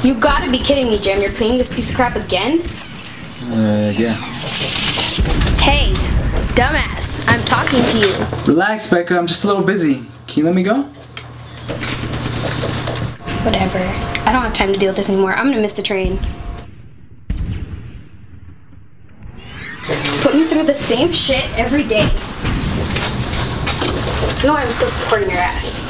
You gotta be kidding me, Jim. You're cleaning this piece of crap again? Yeah. Hey, dumbass. I'm talking to you. Relax, Becca. I'm just a little busy. Can you let me go? Whatever. I don't have time to deal with this anymore. I'm gonna miss the train. Put me through the same shit every day. No, I'm still supporting your ass.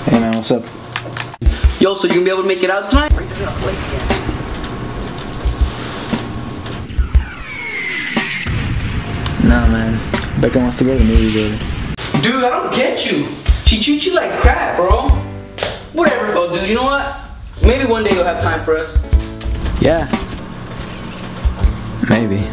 Hey man, what's up? Yo, so you gonna be able to make it out tonight? Nah, man. Becca wants to go to the movies later. Dude, I don't get you. She treats you like crap, bro. Whatever though, dude. You know what? Maybe one day you'll have time for us. Yeah. Maybe.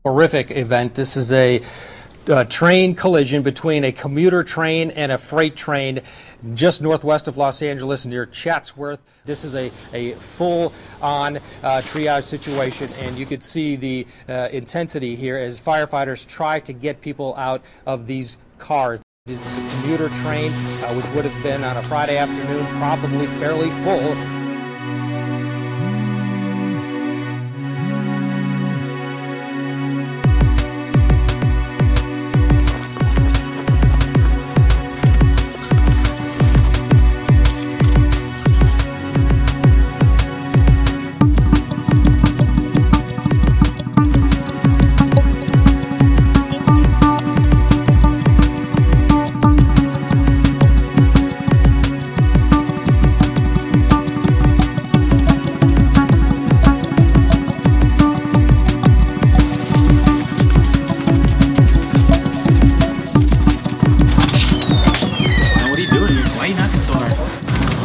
Horrific event. This is a train collision between a commuter train and a freight train just northwest of Los Angeles near Chatsworth. This is a full-on triage situation, and you could see the intensity here as firefighters try to get people out of these cars. This is a commuter train, which would have been on a Friday afternoon, probably fairly full.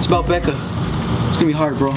About Becca. It's gonna be hard, bro.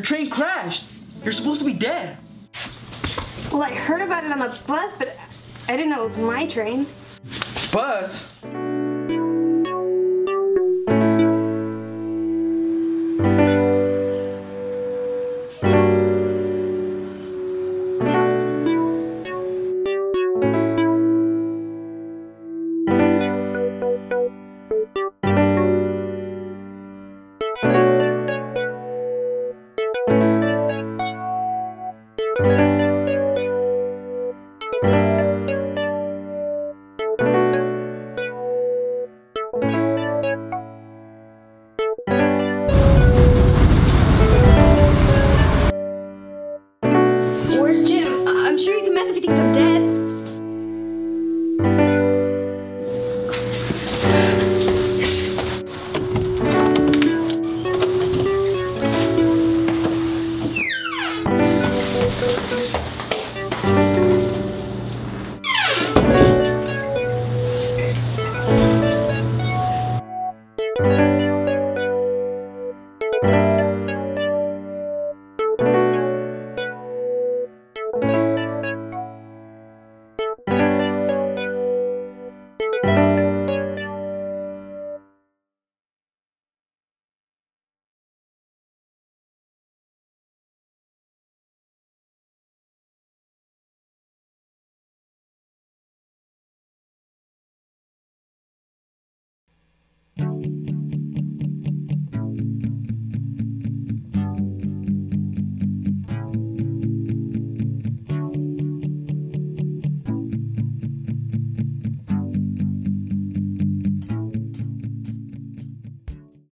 train crashed. You're supposed to be dead. Well, I heard about it on the bus, but I didn't know it was my train. Bus? Where's Jim? I'm sure he's a mess if he thinks I'm dead.